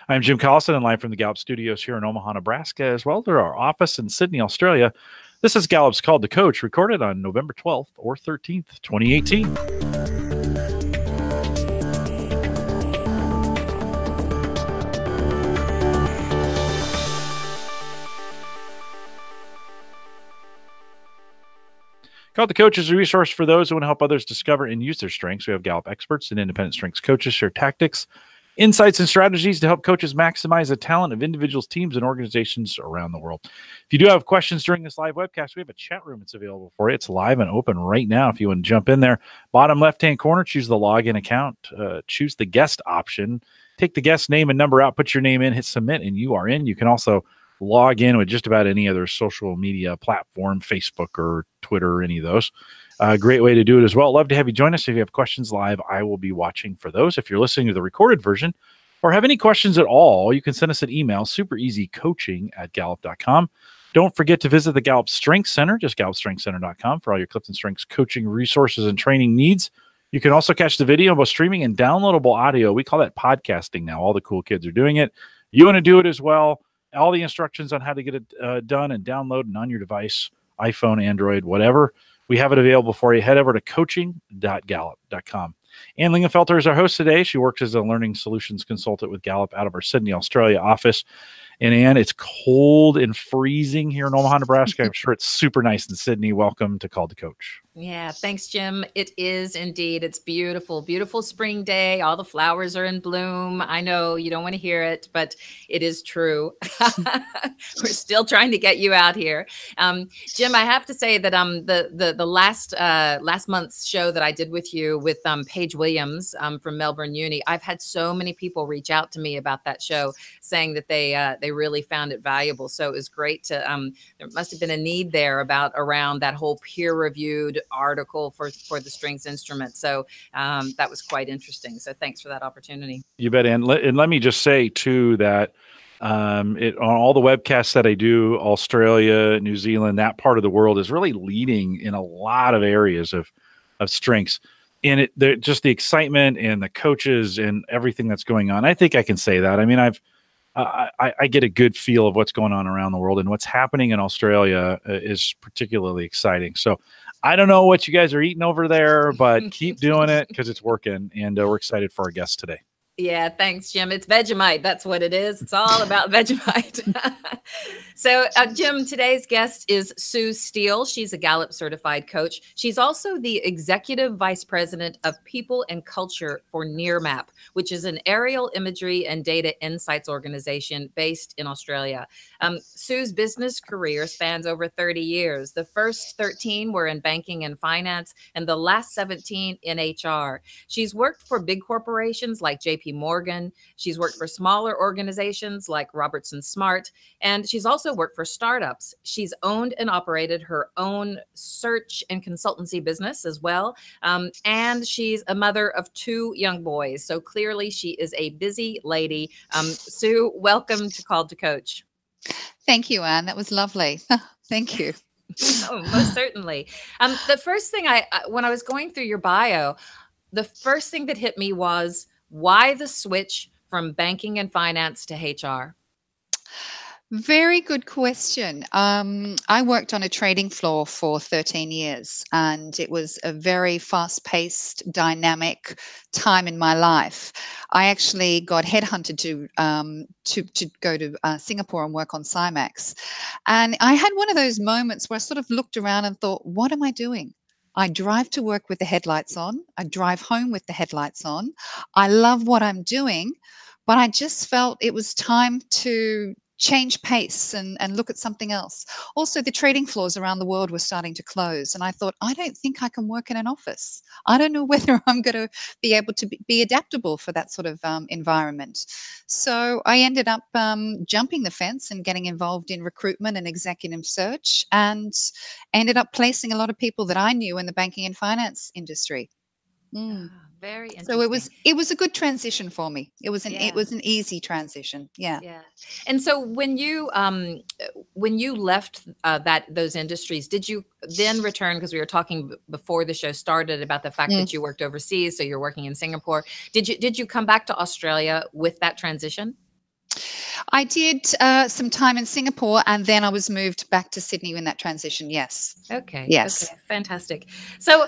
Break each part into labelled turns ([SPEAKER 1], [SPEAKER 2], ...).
[SPEAKER 1] I'm Jim Collison and live from the Gallup studios here in Omaha, Nebraska, as well as our office in Sydney, Australia. This is Gallup's Called to Coach, recorded on November 12th or 13th, 2018. Called to Coach is a resource for those who want to help others discover and use their strengths. We have Gallup experts and independent strengths coaches share tactics, insights, and strategies to help coaches maximize the talent of individuals, teams, and organizations around the world. If you do have questions during this live webcast, we have a chat room that's available for you. It's live and open right now if you want to jump in there. Bottom left-hand corner, choose the login account, choose the guest option, take the guest name and number out, put your name in, hit submit, and you are in. You can also log in with just about any other social media platform, Facebook or Twitter or any of those. Great way to do it as well. Love to have you join us. If you have questions live, I will be watching for those. If you're listening to the recorded version or have any questions at all, you can send us an email, super easy, coaching@gallup.com. Don't forget to visit the Gallup Strengths Center, just gallupstrengthscenter.com for all your CliftonStrengths coaching resources and training needs. You can also catch the video, both streaming and downloadable audio. We call that podcasting now. All the cool kids are doing it. You want to do it as well. All the instructions on how to get it done and download and on your device, iPhone, Android, whatever. We have it available for you. Head over to coaching.gallup.com. Ann Lingenfelter is our host today. She works as a learning solutions consultant with Gallup out of our Sydney, Australia office. And Ann, it's cold and freezing here in Omaha, Nebraska. I'm sure it's super nice in Sydney. Welcome to Called to Coach.
[SPEAKER 2] Yeah, thanks, Jim. It is indeed. It's beautiful, beautiful spring day. All the flowers are in bloom. I know you don't want to hear it, but it is true. We're still trying to get you out here. Jim, I have to say that the last month's show that I did with you with Paige Williams from Melbourne Uni, I've had so many people reach out to me about that show saying that they really found it valuable. So it was great to there must have been a need there around that whole peer-reviewed article for the strengths instrument. So that was quite interesting. So thanks for that opportunity.
[SPEAKER 1] You bet. And let me just say too that on all the webcasts that I do, Australia, New Zealand, that part of the world is really leading in a lot of areas of strengths. And just the excitement and the coaches and everything that's going on. I think I can say that. I mean, I get a good feel of what's going on around the world, and what's happening in Australia is particularly exciting. So I don't know what you guys are eating over there, but keep doing it because it's working, and we're excited for our guests today.
[SPEAKER 2] Yeah, thanks, Jim. It's Vegemite. That's what it is. It's all about Vegemite. So, Jim, today's guest is Sue Steele. She's a Gallup Certified Coach. She's also the Executive Vice President of People and Culture for Nearmap, which is an aerial imagery and data insights organization based in Australia. Sue's business career spans over 30 years. The first 13 were in banking and finance, and the last 17 in HR. She's worked for big corporations like JP Morgan. She's worked for smaller organizations like Robertson Smart, and she's also worked for startups. She's owned and operated her own search and consultancy business as well. And she's a mother of 2 young boys. So clearly she is a busy lady. Sue, welcome to Called to Coach.
[SPEAKER 3] Thank you, Anne. That was lovely. Thank you.
[SPEAKER 2] Oh, most certainly. The first thing when I was going through your bio, the first thing that hit me was, why the switch from banking and finance to HR?
[SPEAKER 3] Very good question. I worked on a trading floor for 13 years, and it was a very fast-paced, dynamic time in my life. I actually got headhunted to go to Singapore and work on CIMAX. And I had one of those moments where I sort of looked around and thought, what am I doing? I drive to work with the headlights on. I drive home with the headlights on. I love what I'm doing, but I just felt it was time to change pace and look at something else. Also, the trading floors around the world were starting to close. And I thought, I don't think I can work in an office. I don't know whether I'm going to be able to be adaptable for that sort of environment. So I ended up jumping the fence and getting involved in recruitment and executive search, and ended up placing a lot of people that I knew in the banking and finance industry.
[SPEAKER 2] Very interesting.
[SPEAKER 3] So it was a good transition for me. It was an easy transition. Yeah.
[SPEAKER 2] And so when you left those industries, did you then return? Because we were talking before the show started about the fact that you worked overseas, so you're working in Singapore. Did you come back to Australia with that transition?
[SPEAKER 3] I did some time in Singapore, and then I was moved back to Sydney in that transition. Yes.
[SPEAKER 2] Okay.
[SPEAKER 3] Yes.
[SPEAKER 2] Okay. Fantastic. So,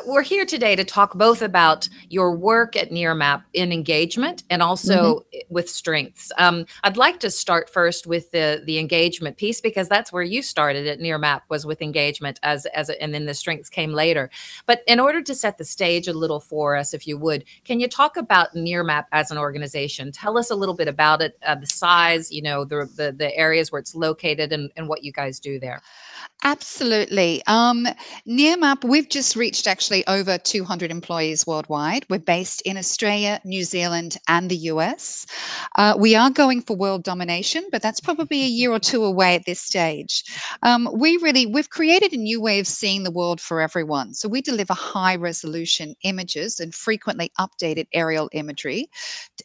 [SPEAKER 2] we're here today to talk both about your work at Nearmap in engagement and also with strengths. I'd like to start first with the engagement piece, because that's where you started at Nearmap, was with engagement and then the strengths came later. But in order to set the stage a little for us, if you would, can you talk about Nearmap as an organization? Tell us a little bit about it, the size, the areas where it's located, and what you guys do there.
[SPEAKER 3] Absolutely. Nearmap, we've just reached actually over 200 employees worldwide. We're based in Australia, New Zealand, and the US. We are going for world domination, but that's probably a year or two away at this stage. We've created a new way of seeing the world for everyone. So we deliver high resolution images and frequently updated aerial imagery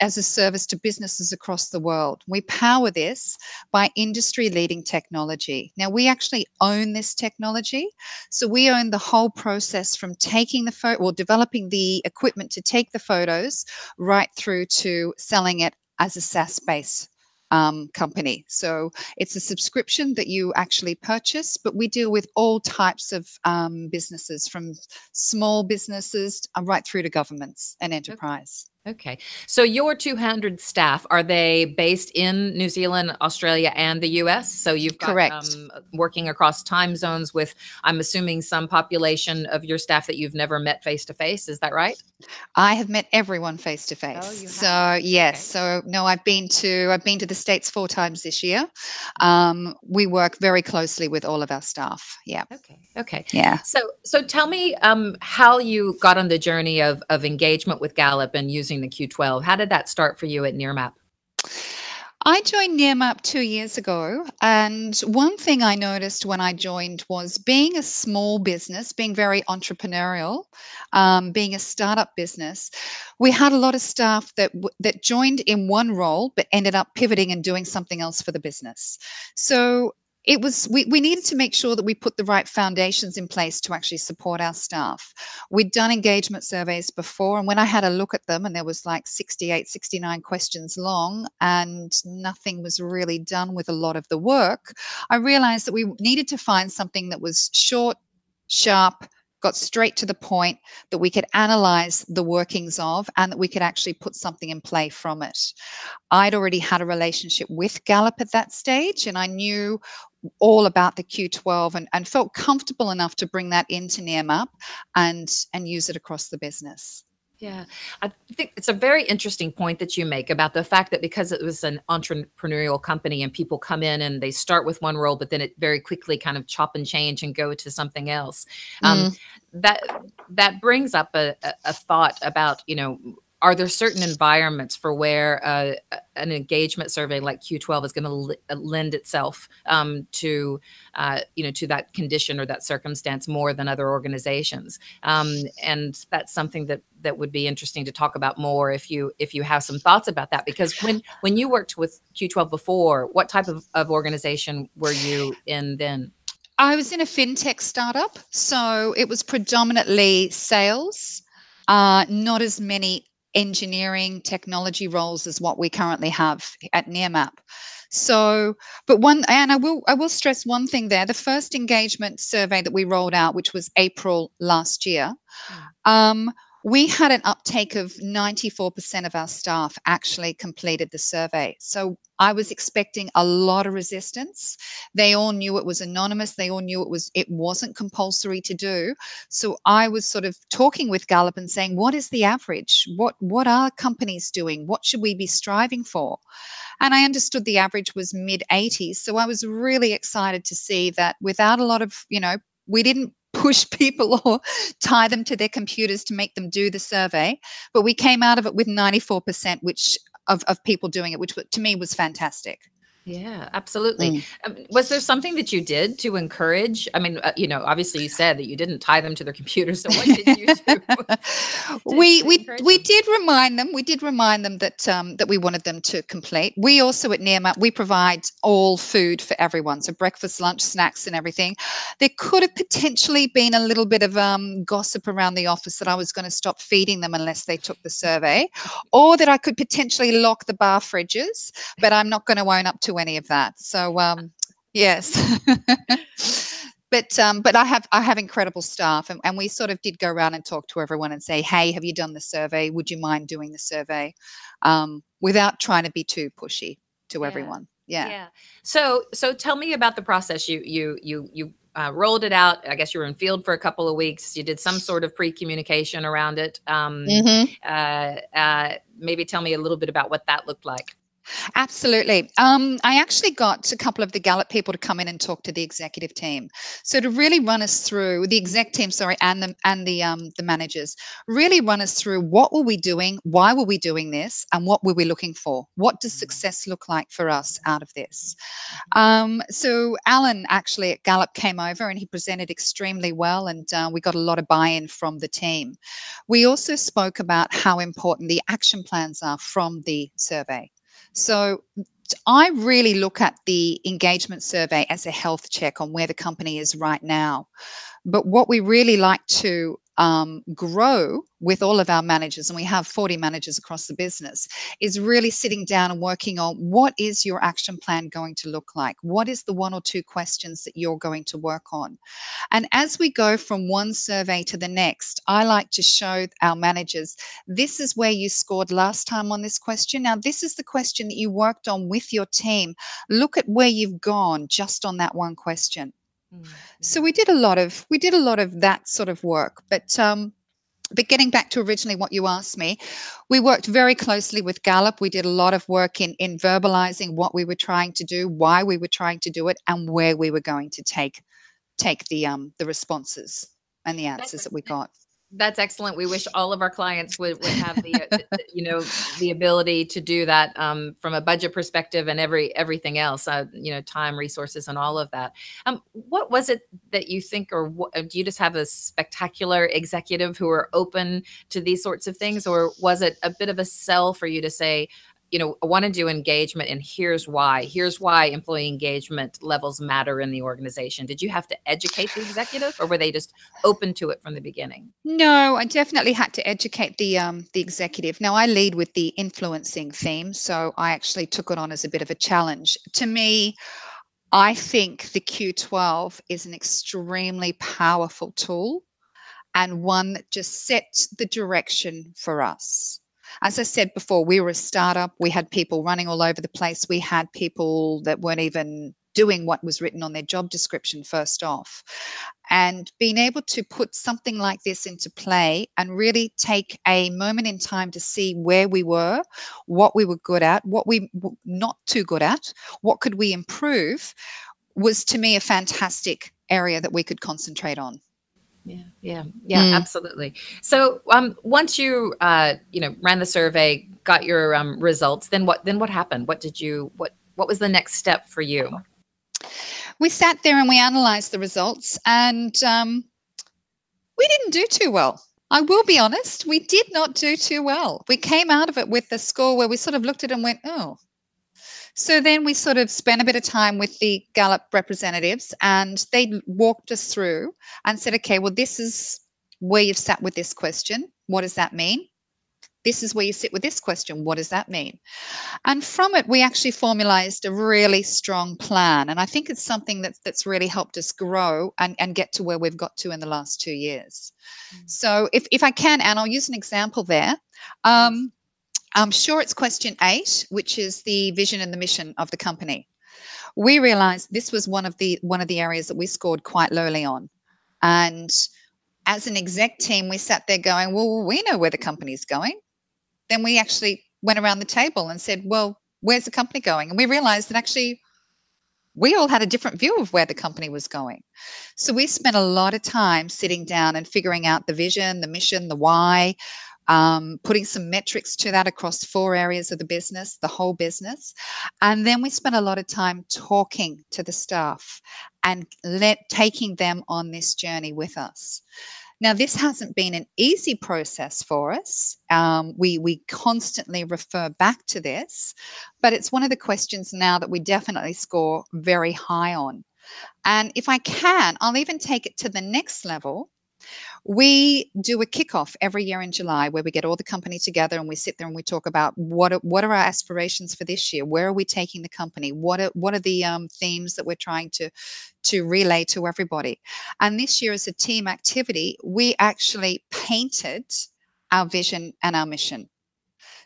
[SPEAKER 3] as a service to businesses across the world. We power this by industry leading technology. Now, we actually own this technology. So we own the whole process from taking the photo or developing the equipment to take the photos right through to selling it as a SaaS-based company. So it's a subscription that you actually purchase, but we deal with all types of businesses, from small businesses right through to governments and enterprise.
[SPEAKER 2] Okay. So your 200 staff, are they based in New Zealand, Australia, and the US? So you've got working across time zones with, I'm assuming, some population of your staff that you've never met face to face. Is that right?
[SPEAKER 3] I have met everyone face to face.
[SPEAKER 2] Oh, you have?
[SPEAKER 3] So yes.
[SPEAKER 2] Okay.
[SPEAKER 3] So no, I've been to the States 4 times this year. We work very closely with all of our staff. Yeah.
[SPEAKER 2] Okay. Okay.
[SPEAKER 3] Yeah.
[SPEAKER 2] So tell me how you got on the journey of engagement with Gallup and using the Q12. How did that start for you at Nearmap?
[SPEAKER 3] I joined Nearmap 2 years ago, and one thing I noticed when I joined was, being a small business, being very entrepreneurial, being a startup business, we had a lot of staff that joined in one role but ended up pivoting and doing something else for the business. So we needed to make sure that we put the right foundations in place to actually support our staff. We'd done engagement surveys before, and when I had a look at them, and there was like 68, 69 questions long, and nothing was really done with a lot of the work, I realized that we needed to find something that was short, sharp, got straight to the point, that we could analyze the workings of, and that we could actually put something in play from it. I'd already had a relationship with Gallup at that stage, and I knew all about the Q12, and felt comfortable enough to bring that into Nearmap and use it across the business.
[SPEAKER 2] Yeah, I think it's a very interesting point that you make about the fact that because it was an entrepreneurial company and people come in and they start with one role, but then it very quickly kind of chop and change and go to something else. That brings up a thought about, are there certain environments for where an engagement survey like Q12 is going to lend itself to that condition or that circumstance more than other organizations? And that's something that would be interesting to talk about more if you have some thoughts about that. Because when you worked with Q12 before, what type of organization were you in then?
[SPEAKER 3] I was in a fintech startup, so it was predominantly sales, not as many engineering technology roles as what we currently have at Nearmap. So, I will stress one thing there. The first engagement survey that we rolled out, which was April last year, we had an uptake of 94% of our staff actually completed the survey. So I was expecting a lot of resistance. They all knew it was anonymous. They all knew it wasn't compulsory to do. So I was sort of talking with Gallup and saying, what is the average? What are companies doing? What should we be striving for? And I understood the average was mid 80s. So I was really excited to see that without a lot of, we didn't push people or tie them to their computers to make them do the survey, but we came out of it with 94%, of people doing it, which to me was fantastic.
[SPEAKER 2] Yeah, absolutely. Was there something that you did to encourage? I mean, obviously you said that you didn't tie them to their computers. So what did you do to encourage
[SPEAKER 3] We
[SPEAKER 2] them?
[SPEAKER 3] did remind them. We did remind them that that we wanted them to complete. We also at Nearmap we provide all food for everyone, so breakfast, lunch, snacks, and everything. There could have potentially been a little bit of gossip around the office that I was going to stop feeding them unless they took the survey, or that I could potentially lock the bar fridges. But I'm not going to own up to any of that. So yes. But I have incredible staff, and we sort of did go around and talk to everyone and say, hey, have you done the survey? Would you mind doing the survey? Without trying to be too pushy to everyone. Yeah.
[SPEAKER 2] Yeah. So tell me about the process. You rolled it out. I guess you were in field for a couple of weeks. You did some sort of pre-communication around it. Maybe tell me a little bit about what that looked like.
[SPEAKER 3] Absolutely. I actually got a couple of the Gallup people to come in and talk to the executive team. So to really run us through the exec team, sorry, and the managers, really run us through what were we doing, why were we doing this, and what were we looking for? What does success look like for us out of this? So Alan actually at Gallup came over and he presented extremely well, and we got a lot of buy-in from the team. We also spoke about how important the action plans are from the survey. So I really look at the engagement survey as a health check on where the company is right now. But what we really like to grow with all of our managers, and we have 40 managers across the business, is really sitting down and working on what is your action plan going to look like? What is the 1 or 2 questions that you're going to work on? And as we go from one survey to the next, I like to show our managers, this is where you scored last time on this question. Now, this is the question that you worked on with your team. Look at where you've gone just on that one question. So we did a lot of that sort of work. But getting back to originally what you asked me, we worked very closely with Gallup. We did a lot of work in verbalizing what we were trying to do, why we were trying to do it, and where we were going to take the responses and the answers that we got.
[SPEAKER 2] That's excellent. We wish all of our clients would have the ability to do that from a budget perspective and everything else, time, resources, and all of that. What was it that you think, or do you just have a spectacular executive who are open to these sorts of things, or was it a bit of a sell for you to say, I want to do engagement, and here's why. Here's why employee engagement levels matter in the organization. Did you have to educate the executive, or were they just open to it from the beginning?
[SPEAKER 3] No, I definitely had to educate the executive. Now I lead with the influencing theme, so I actually took it on as a bit of a challenge. To me, I think the Q12 is an extremely powerful tool, and one that just sets the direction for us. As I said before, we were a startup. We had people running all over the place. We had people that weren't even doing what was written on their job description first off. And being able to put something like this into play and really take a moment in time to see where we were, what we were good at, what we were not too good at, what could we improve, was to me a fantastic area that we could concentrate on.
[SPEAKER 2] Yeah, absolutely. So once you ran the survey, got your results, then what happened? What was the next step for you?
[SPEAKER 3] We sat there and we analyzed the results, and we didn't do too well. I will be honest, we did not do too well. We came out of it with the score where we sort of looked at it and went, oh. So then we sort of spent a bit of time with the Gallup representatives, and they walked us through and said, okay, well, this is where you've sat with this question. What does that mean? This is where you sit with this question. What does that mean? And from it, we actually formalized a really strong plan. And I think it's something that's really helped us grow and get to where we've got to in the last 2 years. So if I can, Anne, I'll use an example there. I'm sure it's question 8, which is the vision and the mission of the company. We realized this was one of the areas that we scored quite lowly on. And as an exec team, we sat there going, well, we know where the company's going. Then we actually went around the table and said, well, where's the company going? And we realized that actually we all had a different view of where the company was going. So we spent a lot of time sitting down and figuring out the vision, the mission, the why, putting some metrics to that across 4 areas of the business, the whole business. And then we spent a lot of time talking to the staff and taking them on this journey with us. Now, this hasn't been an easy process for us. We constantly refer back to this, but it's one of the questions now that we definitely score very high on. And if I can, I'll even take it to the next level. We do a kickoff every year in July where we get all the company together and we sit there and we talk about what are our aspirations for this year? Where are we taking the company? What are the themes that we're trying to relay to everybody? And this year, as a team activity, we actually painted our vision and our mission.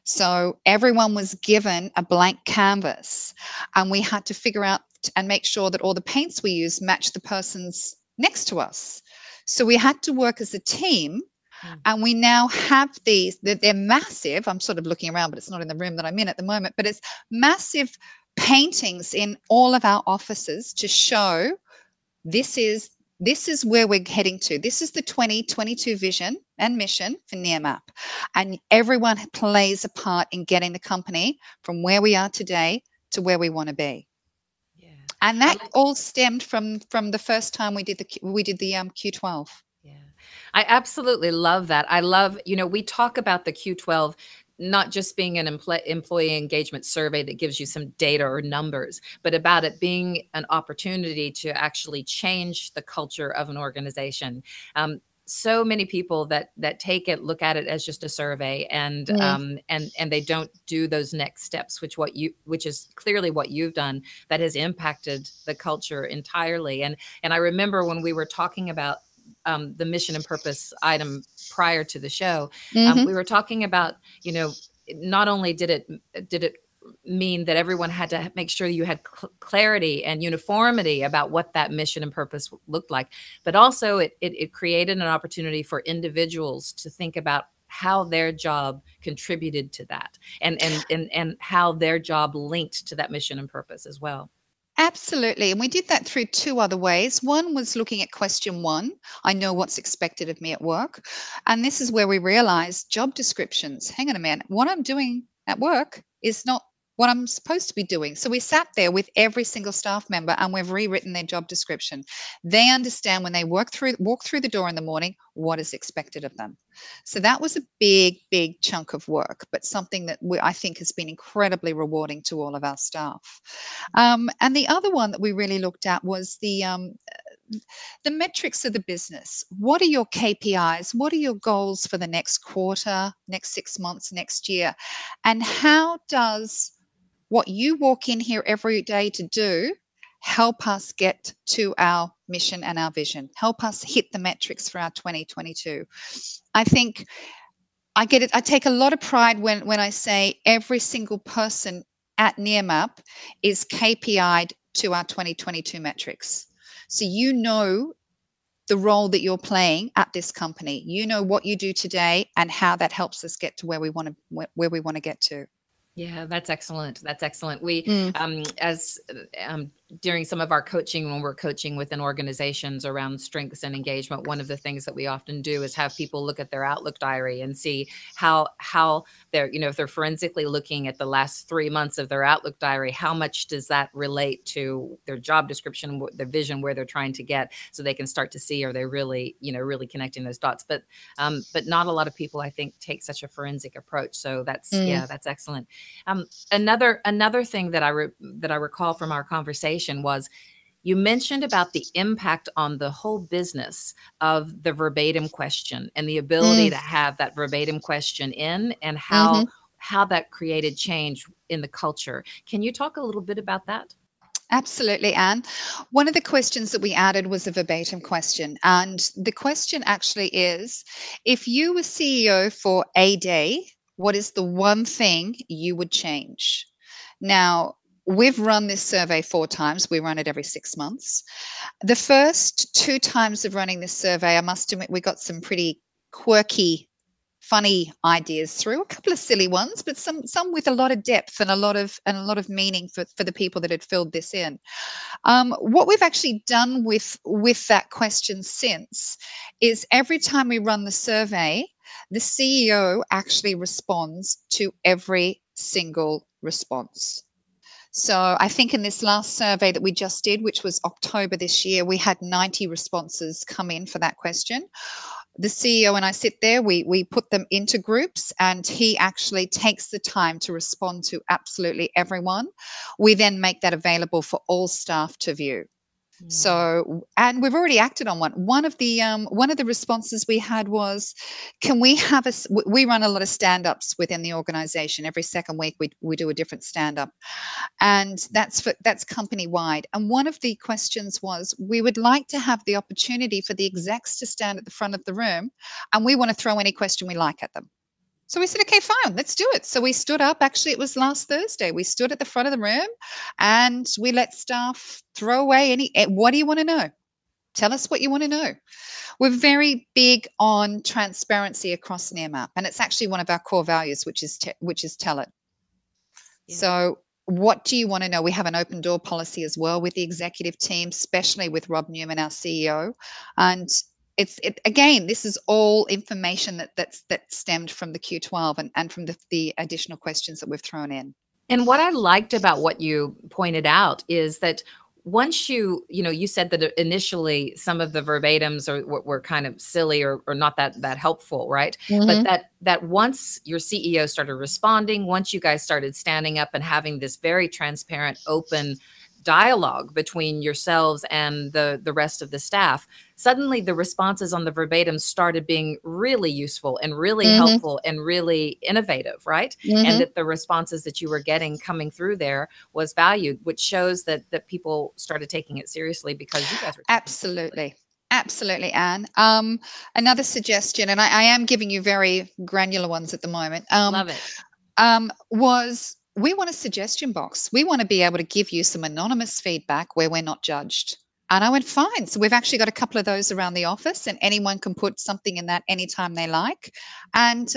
[SPEAKER 3] So everyone was given a blank canvas, and we had to figure out and make sure that all the paints we use matched the person's next to us. So we had to work as a team, and we now have these, they're massive. I'm sort of looking around, but it's not in the room that I'm in at the moment, but it's massive paintings in all of our offices to show this is where we're heading to. This is the 2022 vision and mission for Nearmap. And everyone plays a part in getting the company from where we are today to where we want to be. And that all stemmed from the first time we did the Q12.
[SPEAKER 2] Yeah, I absolutely love that. I love, we talk about the Q12 not just being an employee engagement survey that gives you some data or numbers, but about it being an opportunity to actually change the culture of an organization. So many people that look at it as just a survey, and they don't do those next steps, which is clearly what you've done that has impacted the culture entirely. And I remember when we were talking about the mission and purpose item prior to the show, we were talking about, not only did it mean that everyone had to make sure you had clarity and uniformity about what that mission and purpose looked like, but also it created an opportunity for individuals to think about how their job contributed to that, and how their job linked to that mission and purpose as well.
[SPEAKER 3] Absolutely. And we did that through 2 other ways. One was looking at question 1, I know what's expected of me at work. And this is where we realized job descriptions. Hang on a minute. What I'm doing at work is not what I'm supposed to be doing. So we sat there with every single staff member and we've rewritten their job description. They understand when they walk through the door in the morning, what is expected of them. So that was a big chunk of work, but something that I think has been incredibly rewarding to all of our staff. And the other one that we really looked at was the metrics of the business. What are your KPIs? What are your goals for the next quarter, next 6 months, next year? And how does what you walk in here every day to do help us get to our mission and our vision, help us hit the metrics for our 2022? I think I take a lot of pride when I say every single person at Nearmap is KPI'd to our 2022 metrics. So the role that you're playing at this company, what you do today and how that helps us get to where we want to get to.
[SPEAKER 2] Yeah, that's excellent. That's excellent. We, during some of our coaching, when we're coaching within organizations around strengths and engagement, one of the things that we often do is have people look at their Outlook diary and see how they're, if they're forensically looking at the last 3 months of their Outlook diary, how much does that relate to their job description, their vision, where they're trying to get, so they can start to see, are they really, really connecting those dots? But not a lot of people, I think, take such a forensic approach. So that's, that's excellent. Another thing that I recall from our conversation was, you mentioned about the impact on the whole business of the verbatim question and the ability to have that verbatim question in, and how that created change in the culture. Can you talk a little bit about that?
[SPEAKER 3] Absolutely, Anne. One of the questions that we added was a verbatim question. And the question actually is, if you were CEO for a day, what is the one thing you would change? Now, we've run this survey 4 times. We run it every 6 months. The first 2 times of running this survey, I must admit, we got some pretty quirky, funny ideas through, a couple of silly ones, but some with a lot of depth and a lot of meaning for the people that had filled this in. What we've actually done with that question since is, every time we run the survey, the CEO actually responds to every single response. So I think in this last survey that we just did, which was October this year, we had 90 responses come in for that question. The CEO and I sit there, we put them into groups, and he actually takes the time to respond to absolutely everyone. We then make that available for all staff to view. So, and we've already acted on one. One of the responses we had was, can we have we run a lot of stand-ups within the organization. Every second week we do a different stand-up, and that's company wide. And one of the questions was, we would like to have the opportunity for the execs to stand at the front of the room, and we want to throw any question we like at them. So we said, okay, fine, let's do it. So we stood up. Actually, it was last Thursday. We stood at the front of the room and we let staff throw away what do you want to know? Tell us what you want to know. We're very big on transparency across Nearmap, and it's actually one of our core values, which is tell it. Yeah. So what do you want to know? We have an open door policy as well with the executive team, especially with Rob Newman, our CEO. And again, this is all information that stemmed from the Q12 and from the additional questions that we've thrown in.
[SPEAKER 2] And what I liked about what you pointed out is that once you said that initially some of the verbatims were kind of silly or not that helpful, right?
[SPEAKER 3] Mm-hmm.
[SPEAKER 2] But that once your CEO started responding, once you guys started standing up and having this very transparent, open dialogue between yourselves and the rest of the staff, suddenly the responses on the verbatims started being really useful and really helpful and really innovative, right? And that the responses that you were getting coming through there was valued, which shows that people started taking it seriously because you guys were
[SPEAKER 3] absolutely. Absolutely, Anne. Another suggestion, and I am giving you very granular ones at the moment.
[SPEAKER 2] Love it.
[SPEAKER 3] Was we want a suggestion box. We want to be able to give you some anonymous feedback where we're not judged. And I went, fine. So we've actually got a couple of those around the office, and anyone can put something in that anytime they like. And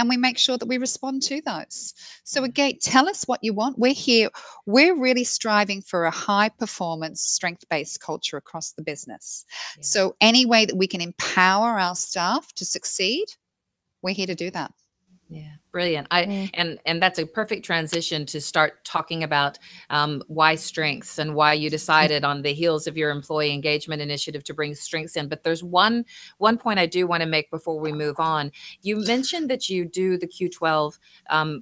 [SPEAKER 3] we make sure that we respond to those. So again, tell us what you want. We're here. We're really striving for a high performance, strength-based culture across the business. Yeah. So any way that we can empower our staff to succeed, we're here to do that.
[SPEAKER 2] Yeah, brilliant. And that's a perfect transition to start talking about why strengths and why you decided on the heels of your employee engagement initiative to bring strengths in. But there's one point I do want to make before we move on. You mentioned that you do the Q12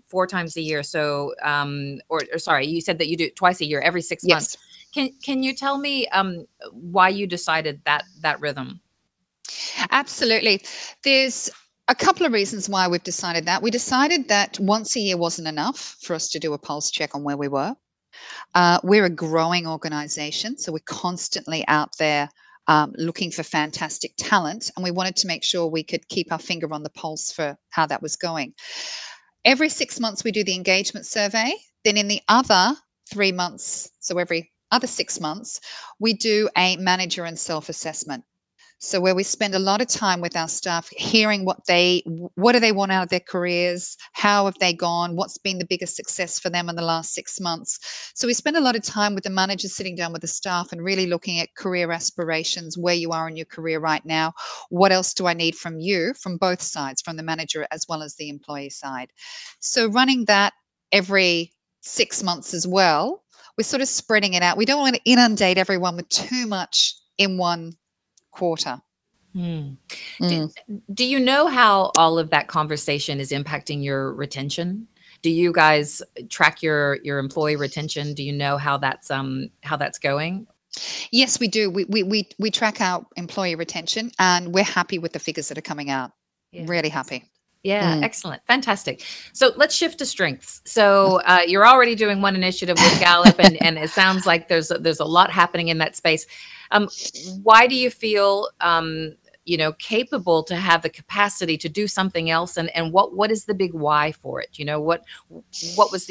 [SPEAKER 2] 4 times a year. So, or sorry, you said that you do it twice a year, every 6 months. Can you tell me why you decided that rhythm?
[SPEAKER 3] Absolutely. There's a couple of reasons why we've decided that. We decided that once a year wasn't enough for us to do a pulse check on where we were. We're a growing organization, so we're constantly out there looking for fantastic talent, and we wanted to make sure we could keep our finger on the pulse for how that was going. Every 6 months, we do the engagement survey. Then in the other 3 months, so every other 6 months, we do a manager and self-assessment. So where we spend a lot of time with our staff, hearing what do they want out of their careers, how have they gone, what's been the biggest success for them in the last 6 months. So we spend a lot of time with the managers sitting down with the staff and really looking at career aspirations, where you are in your career right now, what else do I need from you, from both sides, from the manager as well as the employee side. So running that every 6 months as well, we're sort of spreading it out. We don't want to inundate everyone with too much in one quarter.
[SPEAKER 2] Do you know how all of that conversation is impacting your retention? Do you guys track your employee retention? Do you know how that's going?
[SPEAKER 3] Yes, we do. We track our employee retention, and we're happy with the figures that are coming out. Yeah. Really happy.
[SPEAKER 2] Yeah, excellent. Fantastic. So let's shift to strengths. So you're already doing one initiative with Gallup, and it sounds like there's a lot happening in that space. Why do you feel capable to have the capacity to do something else, and what is the big why for it? What was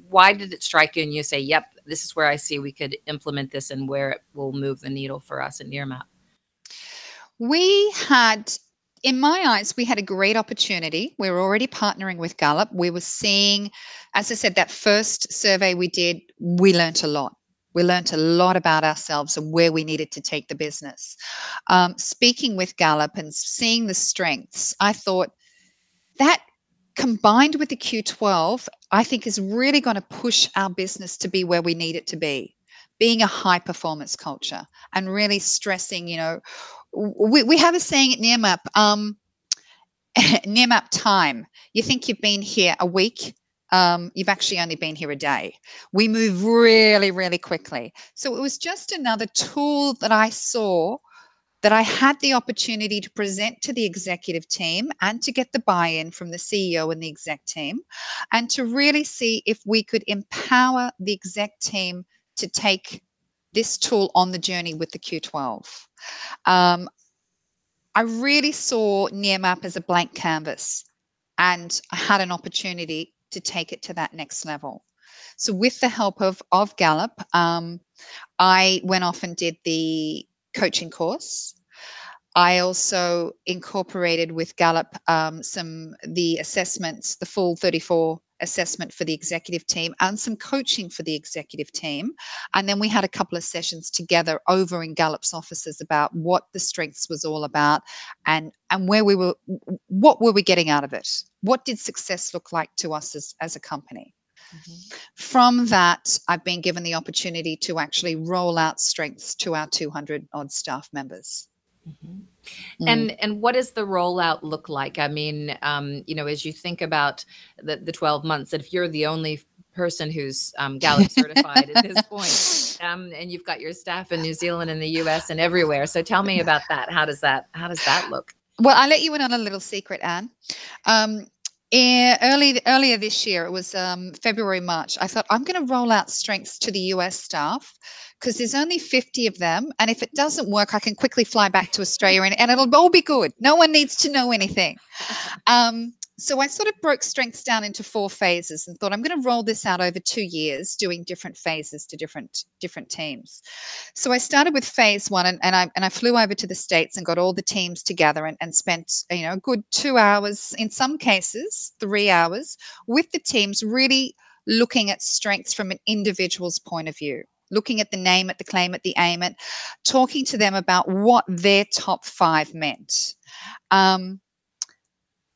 [SPEAKER 2] why did it strike you and you say, yep, this is where I see we could implement this and where it will move the needle for us at Nearmap?
[SPEAKER 3] In my eyes, we had a great opportunity. We were already partnering with Gallup. We were seeing, as I said, that first survey we did, we learned a lot. We learned a lot about ourselves and where we needed to take the business. Speaking with Gallup and seeing the strengths, I thought that combined with the Q12, I think is really going to push our business to be where we need it to be, being a high performance culture and really stressing, we have a saying at Nearmap, Nearmap time. You think you've been here a week. You've actually only been here a day. We move really, really quickly. So it was just another tool that I saw that I had the opportunity to present to the executive team and to get the buy-in from the CEO and the exec team, and to really see if we could empower the exec team to take this tool on the journey with the Q12. I really saw Nearmap as a blank canvas, and I had an opportunity to take it to that next level. So with the help of Gallup, I went off and did the coaching course. I also incorporated with Gallup the assessments, the full 34 assessment for the executive team, and some coaching for the executive team. And then we had a couple of sessions together over in Gallup's offices about what the strengths was all about, and what were we getting out of it? What did success look like to us as a company? Mm-hmm. From that, I've been given the opportunity to actually roll out strengths to our 200 odd staff members.
[SPEAKER 2] Mm-hmm. And what does the rollout look like? I mean, as you think about the 12 months, if you're the only person who's Gallup certified at this point, and you've got your staff in New Zealand and the US and everywhere. So tell me about that. How does that look?
[SPEAKER 3] Well, I'll let you in on a little secret, Anne. Earlier this year, it was February, March, I thought I'm going to roll out strengths to the US staff because there's only 50 of them. And if it doesn't work, I can quickly fly back to Australia and it'll all be good. No one needs to know anything. So I sort of broke strengths down into 4 phases and thought I'm going to roll this out over 2 years, doing different phases to different teams. So I started with phase 1, and I flew over to the States and got all the teams together and spent a good 2 hours, in some cases 3 hours, with the teams, really looking at strengths from an individual's point of view, looking at the name it, the claim it, the aim it, talking to them about what their top 5 meant.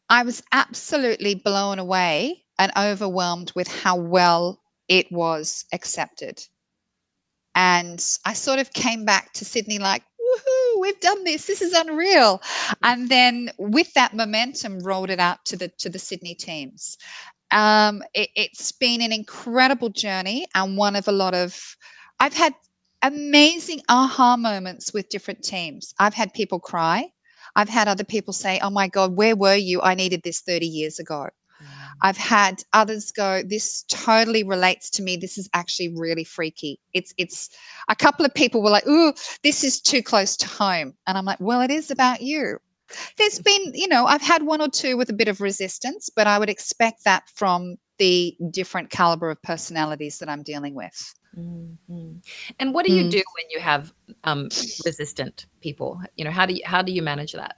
[SPEAKER 3] I was absolutely blown away and overwhelmed with how well it was accepted. And I sort of came back to Sydney like, woohoo, we've done this. This is unreal. And then with that momentum, rolled it out to the Sydney teams. It's been an incredible journey and one of I've had amazing aha moments with different teams. I've had people cry. I've had other people say, oh my God, where were you? I needed this 30 years ago. I've had others go, this totally relates to me. This is actually really freaky. It's a couple of people were like, ooh, this is too close to home. And I'm like, well, it is about you. There's been, I've had 1 or 2 with a bit of resistance, but I would expect that from the different caliber of personalities that I'm dealing with.
[SPEAKER 2] Mm-hmm. And what do you do when you have resistant people? How do you manage that?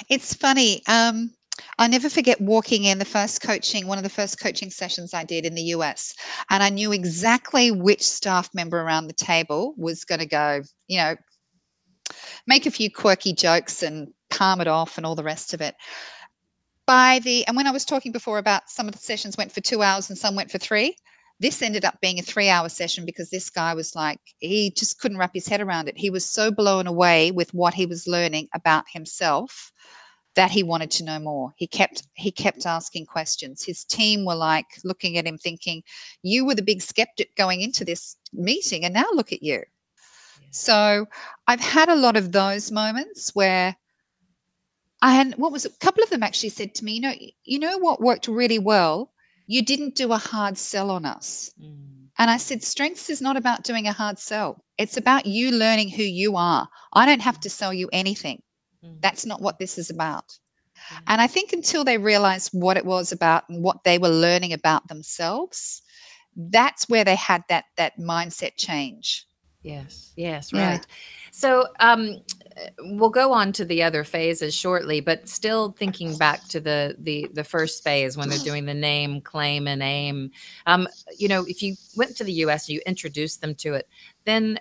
[SPEAKER 3] It's funny. I'll never forget walking in one of the first coaching sessions I did in the US, and I knew exactly which staff member around the table was going to go, make a few quirky jokes and palm it off and all the rest of it. And when I was talking before about some of the sessions went for 2 hours and some went for 3, this ended up being a 3-hour session because this guy was like, he just couldn't wrap his head around it. He was so blown away with what he was learning about himself that he wanted to know more. He kept asking questions. His team were like looking at him thinking, you were the big skeptic going into this meeting and now look at you. Yeah. So I've had a lot of those moments where a couple of them actually said to me, you know what worked really well? You didn't do a hard sell on us. And I said, strengths is not about doing a hard sell. It's about you learning who you are. I don't have to sell you anything. That's not what this is about. Yeah. And I think until they realized what it was about and what they were learning about themselves, that's where they had that mindset change.
[SPEAKER 2] Yes, right. So we'll go on to the other phases shortly, but still thinking back to the first phase when they're doing the name, claim, and aim. If you went to the US and you introduced them to it, then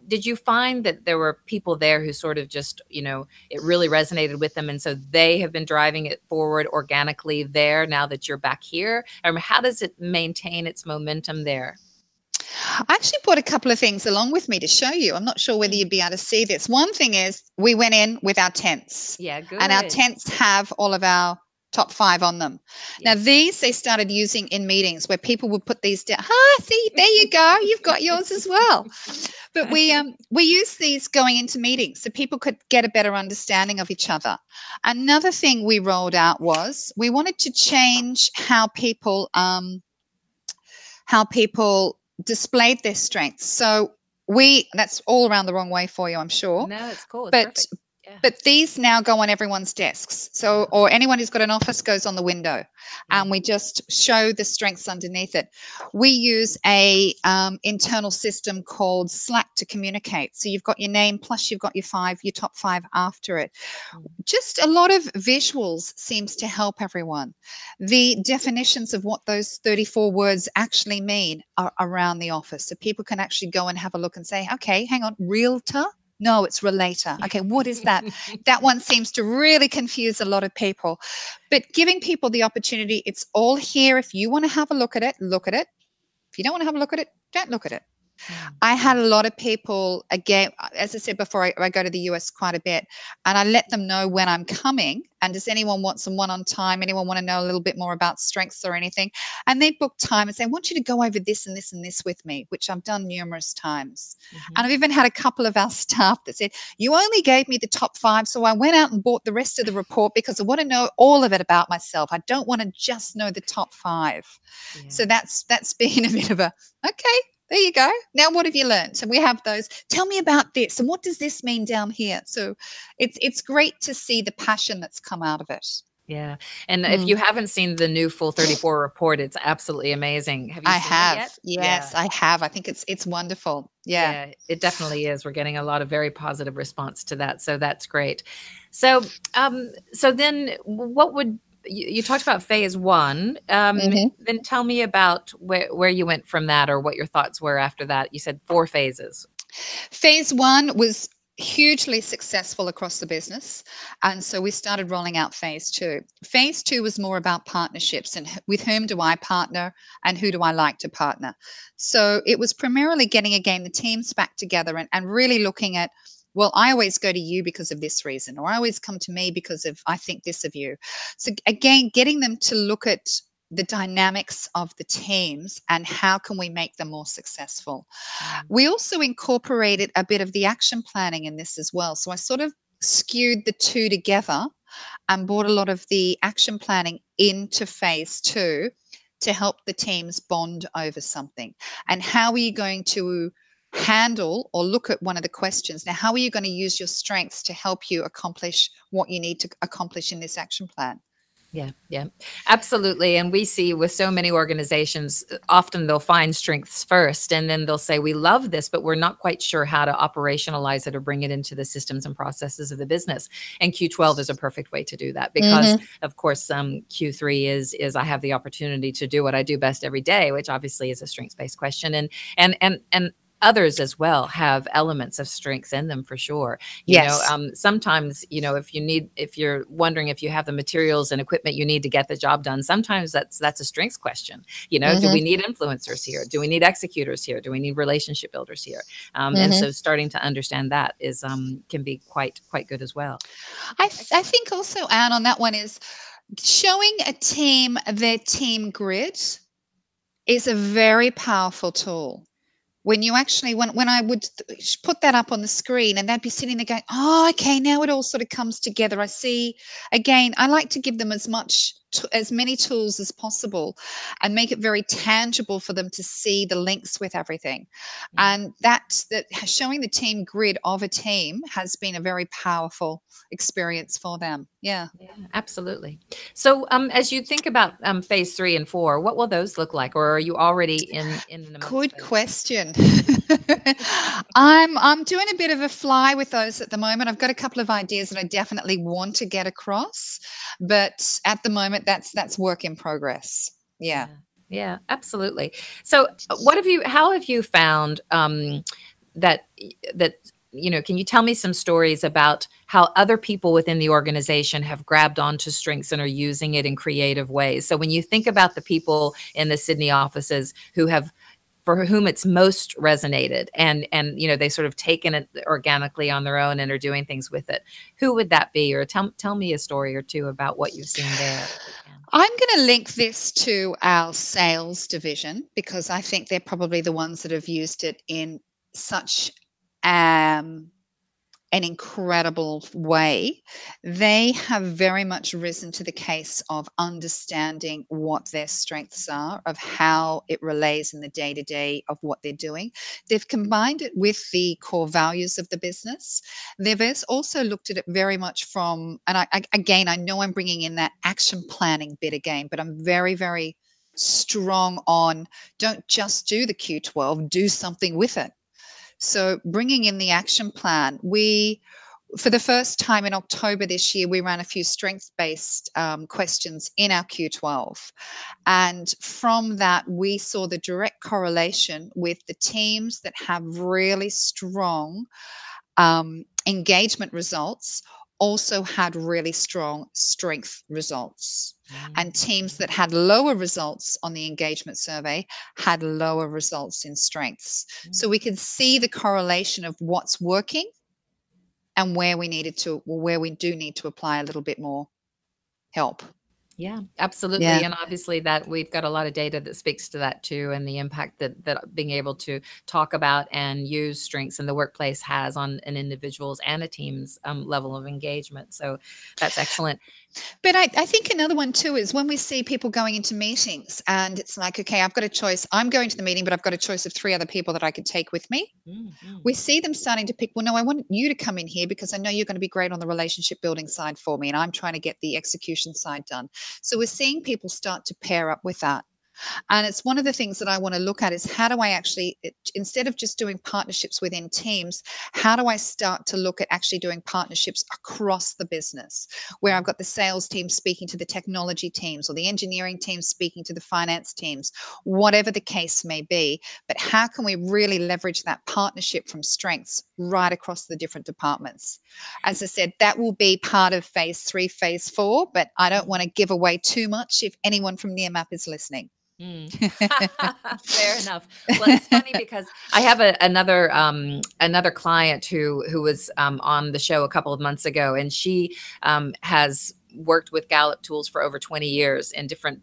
[SPEAKER 2] did you find that there were people there who sort of just, it really resonated with them, and so they have been driving it forward organically there now that you're back here? How does it maintain its momentum there?
[SPEAKER 3] I actually brought a couple of things along with me to show you. I'm not sure whether you'd be able to see this. One thing is we went in with our tents.
[SPEAKER 2] Yeah, good.
[SPEAKER 3] And our tents have all of our top 5 on them.
[SPEAKER 2] Yes.
[SPEAKER 3] Now, these they started using in meetings where people would put these down. See, there you go. You've got yours as well. But we use these going into meetings so people could get a better understanding of each other. Another thing we rolled out was we wanted to change how people displayed their strengths. So that's all around the wrong way for you, I'm sure.
[SPEAKER 2] No, it's cool. It's
[SPEAKER 3] but
[SPEAKER 2] perfect. Yeah.
[SPEAKER 3] But these now go on everyone's desks. So, or anyone who's got an office goes on the window, and we just show the strengths underneath it. We use a internal system called Slack to communicate. So you've got your name plus you've got your top 5 after it. Just a lot of visuals seems to help everyone. The definitions of what those 34 words actually mean are around the office, so people can actually go and have a look and say, okay, hang on, realtor? No, it's relator. Okay, what is that? That one seems to really confuse a lot of people. But giving people the opportunity, it's all here. If you want to have a look at it, look at it. If you don't want to have a look at it, don't look at it. I had a lot of people, again, as I said before, I go to the US quite a bit, and I let them know when I'm coming. And does anyone want someone on time? Anyone want to know a little bit more about strengths or anything? And they book time and say, I want you to go over this and this and this with me, which I've done numerous times. And I've even had a couple of our staff that said, you only gave me the top 5, so I went out and bought the rest of the report because I want to know all of it about myself. I don't want to just know the top 5. Yeah. So that's been a bit of a, okay, there you go. Now, what have you learned? So we have those. Tell me about this. And what does this mean down here? So it's great to see the passion that's come out of it.
[SPEAKER 2] Yeah. And if you haven't seen the new full 34 report, it's absolutely amazing. Have you seen it yet?
[SPEAKER 3] Yes, I have. I think it's wonderful. Yeah,
[SPEAKER 2] it definitely is. We're getting a lot of very positive response to that. So that's great. So, so then what would, you talked about phase 1. Then tell me about where you went from that, or what your thoughts were after that. You said 4 phases.
[SPEAKER 3] Phase 1 was hugely successful across the business, and so we started rolling out phase 2. Phase 2 was more about partnerships and with whom do I partner and who do I like to partner. So it was primarily getting again the teams back together and really looking at, well, I always go to you because of this reason, or I always come to me because of I think this of you. So again, getting them to look at the dynamics of the teams and how can we make them more successful. We also incorporated a bit of the action planning in this as well. So I sort of skewed the 2 together and brought a lot of the action planning into phase 2 to help the teams bond over something. And how are you going to handle or look at one of the questions? Now, how are you going to use your strengths to help you accomplish what you need to accomplish in this action plan?
[SPEAKER 2] Yeah, absolutely. And we see with so many organizations, often they'll find strengths first, and then they'll say, we love this, but we're not quite sure how to operationalize it or bring it into the systems and processes of the business. And Q12 is a perfect way to do that because, of course, Q3 is I have the opportunity to do what I do best every day, which obviously is a strengths-based question. And others as well have elements of strengths in them for sure. You know, sometimes, if you're wondering if you have the materials and equipment you need to get the job done, sometimes that's a strengths question. Do we need influencers here? Do we need executors here? Do we need relationship builders here? And so starting to understand that is can be quite good as well.
[SPEAKER 3] I think also, Anne, on that one is showing a team their team grid is a very powerful tool. When you actually, when I would put that up on the screen and they'd be sitting there going, oh, okay, now it all sort of comes together. I see, again, I like to give them as many tools as possible and make it very tangible for them to see the links with everything. And that showing the team grid of a team has been a very powerful experience for them. Yeah,
[SPEAKER 2] absolutely. So as you think about phase 3 and 4, what will those look like? Or are you already in the
[SPEAKER 3] good question. I'm doing a bit of a fly with those at the moment. I've got a couple of ideas that I definitely want to get across, but at the moment that's work in progress. Yeah,
[SPEAKER 2] absolutely. So how have you found that can you tell me some stories about how other people within the organization have grabbed onto strengths and are using it in creative ways? So when you think about the people in the Sydney offices for whom it's most resonated and they sort of taken it organically on their own and are doing things with it, who would that be? Or tell me a story or two about what you've seen there.
[SPEAKER 3] I'm going to link this to our sales division because I think they're probably the ones that have used it in such an incredible way. They have very much risen to the case of understanding what their strengths are, of how it relays in the day-to-day of what they're doing. They've combined it with the core values of the business. They've also looked at it very much from, and I know I'm bringing in that action planning bit again, but I'm very, very strong on don't just do the Q12, do something with it. So bringing in the action plan, for the first time in October this year, we ran a few strength-based questions in our Q12. And from that, we saw the direct correlation with the teams that have really strong engagement results also had really strong strength results. And teams that had lower results on the engagement survey had lower results in strengths. So we could see the correlation of what's working and where we do need to apply a little bit more help.
[SPEAKER 2] Yeah, absolutely. Yeah. And obviously that we've got a lot of data that speaks to that too, and the impact that being able to talk about and use strengths in the workplace has on an individual's and a team's level of engagement. So that's excellent.
[SPEAKER 3] But I think another one too is when we see people going into meetings and it's like, okay, I've got a choice. I'm going to the meeting, but I've got a choice of 3 other people that I could take with me. Mm-hmm. We see them starting to pick, well, no, I want you to come in here because I know you're going to be great on the relationship building side for me. And I'm trying to get the execution side done. So we're seeing people start to pair up with that. And it's one of the things that I want to look at is how do I actually, instead of just doing partnerships within teams, how do I start to look at actually doing partnerships across the business, where I've got the sales team speaking to the technology teams or the engineering teams speaking to the finance teams, whatever the case may be. But how can we really leverage that partnership from strengths right across the different departments? As I said, that will be part of phase 3, phase 4, but I don't want to give away too much if anyone from Nearmap is listening.
[SPEAKER 2] Fair enough. Well, it's funny because I have another client who was on the show a couple of months ago, and she has worked with Gallup tools for over 20 years in different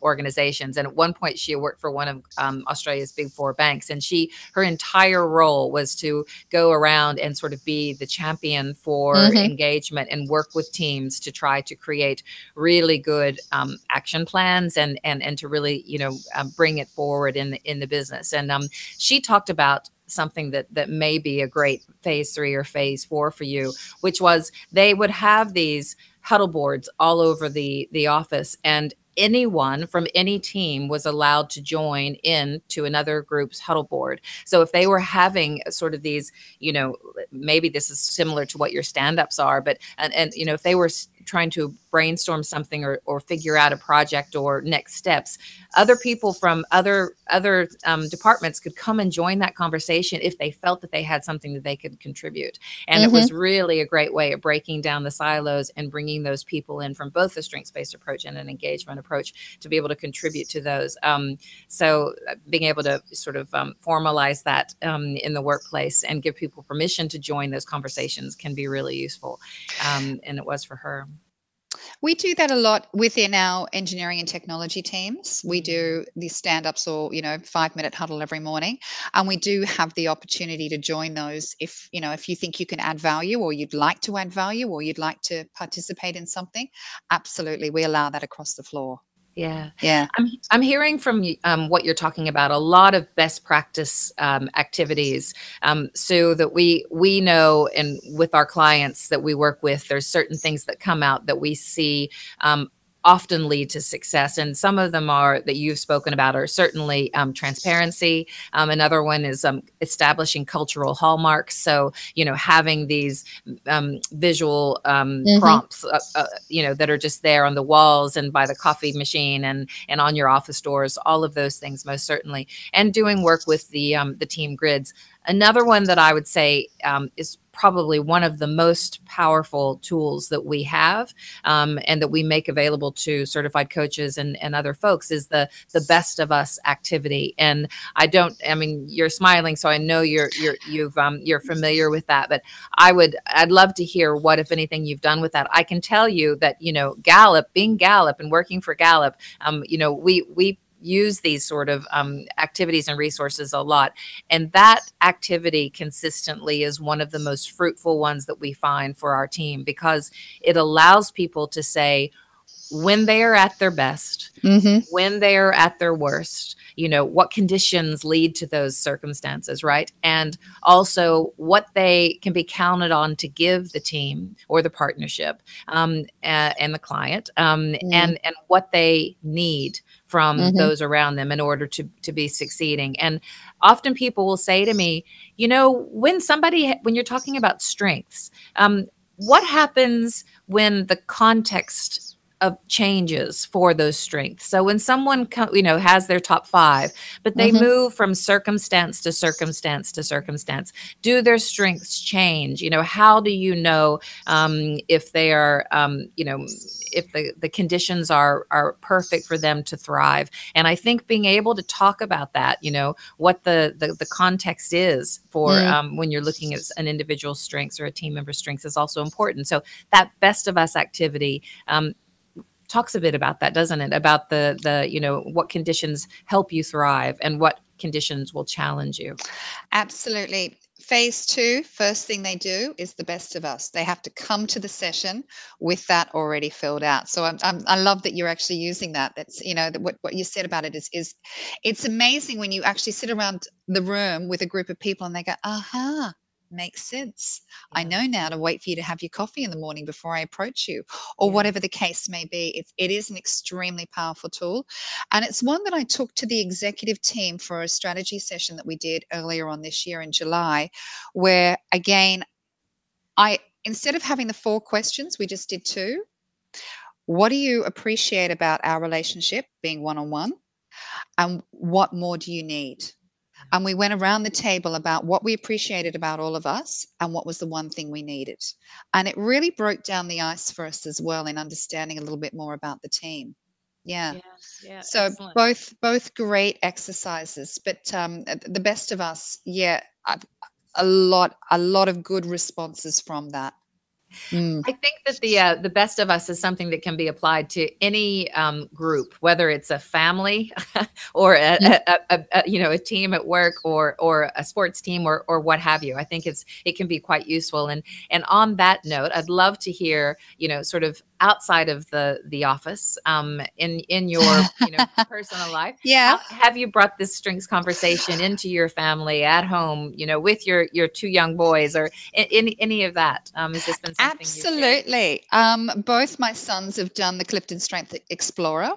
[SPEAKER 2] organizations. And at one point she worked for one of Australia's big 4 banks. And her entire role was to go around and sort of be the champion for engagement and work with teams to try to create really good action plans and to really, bring it forward in the business. And she talked about something that may be a great phase 3 or phase 4 for you, which was they would have these huddle boards all over the office, and anyone from any team was allowed to join in to another group's huddle board. So if they were having sort of these, maybe this is similar to what your stand-ups are, but and if they were trying to brainstorm something or figure out a project or next steps, other people from other departments could come and join that conversation if they felt that they had something that they could contribute. And it was really a great way of breaking down the silos and bringing those people in from both a strengths-based approach and an engagement approach to be able to contribute to those. So being able to sort of formalize that in the workplace and give people permission to join those conversations can be really useful. And it was for her.
[SPEAKER 3] We do that a lot within our engineering and technology teams. We do these stand-ups or, 5-minute huddle every morning. And we do have the opportunity to join those if you think you can add value or you'd like to add value or you'd like to participate in something. Absolutely. We allow that across the floor.
[SPEAKER 2] Yeah.
[SPEAKER 3] Yeah.
[SPEAKER 2] I'm hearing from what you're talking about, a lot of best practice activities, so that we know, and with our clients that we work with, there's certain things that come out that we see often lead to success. And some of them are that you've spoken about are certainly transparency. Another one is establishing cultural hallmarks. So, having these visual prompts, that are just there on the walls and by the coffee machine and on your office doors, all of those things, most certainly. And doing work with the team grids. Another one that I would say is probably one of the most powerful tools that we have, and that we make available to certified coaches and other folks, is the best of us activity. And I mean, you're smiling, so I know you're familiar with that, but I'd love to hear what, if anything, you've done with that. I can tell you that, Gallup, being Gallup and working for Gallup, we use these sort of activities and resources a lot. And that activity consistently is one of the most fruitful ones that we find for our team, because it allows people to say when they are at their best, when they are at their worst, what conditions lead to those circumstances, right? And also what they can be counted on to give the team or the partnership, and the client, and what they need from those around them in order to be succeeding. And often people will say to me, when you're talking about strengths, what happens when the context of changes for those strengths? So when someone has their top 5, but they move from circumstance to circumstance to circumstance, do their strengths change? How do you know if they are if the conditions are perfect for them to thrive? And I think being able to talk about that, what the context is for when you're looking at an individual's strengths or a team member's strengths, is also important. So that best of us activity talks a bit about that, doesn't it? About the what conditions help you thrive and what conditions will challenge you.
[SPEAKER 3] Absolutely. Phase 2, first thing they do is the best of us. They have to come to the session with that already filled out. So I love that you're actually using that. That's, what you said about it is it's amazing when you actually sit around the room with a group of people and they go, aha, makes sense. I know now to wait for you to have your coffee in the morning before I approach you, or whatever the case may be. It is an extremely powerful tool. And it's one that I took to the executive team for a strategy session that we did earlier on this year in July, where again, instead of having the 4 questions, we just did 2. What do you appreciate about our relationship being one-on-one? And what more do you need? And we went around the table about what we appreciated about all of us and what was the one thing we needed. And it really broke down the ice for us as well in understanding a little bit more about the team. Yeah. So
[SPEAKER 2] excellent.
[SPEAKER 3] both great exercises, but the best of us, a lot of good responses from that.
[SPEAKER 2] I think that the best of us is something that can be applied to any group, whether it's a family or a team at work or a sports team or what have you. I think it can be quite useful. And on that note, I'd love to hear, sort of outside of the office, in your personal life.
[SPEAKER 3] Yeah.
[SPEAKER 2] Have you brought this strengths conversation into your family at home, with your 2 young boys, or any of that? Has this been something?
[SPEAKER 3] Absolutely. Both my sons have done the CliftonStrengths Explorer.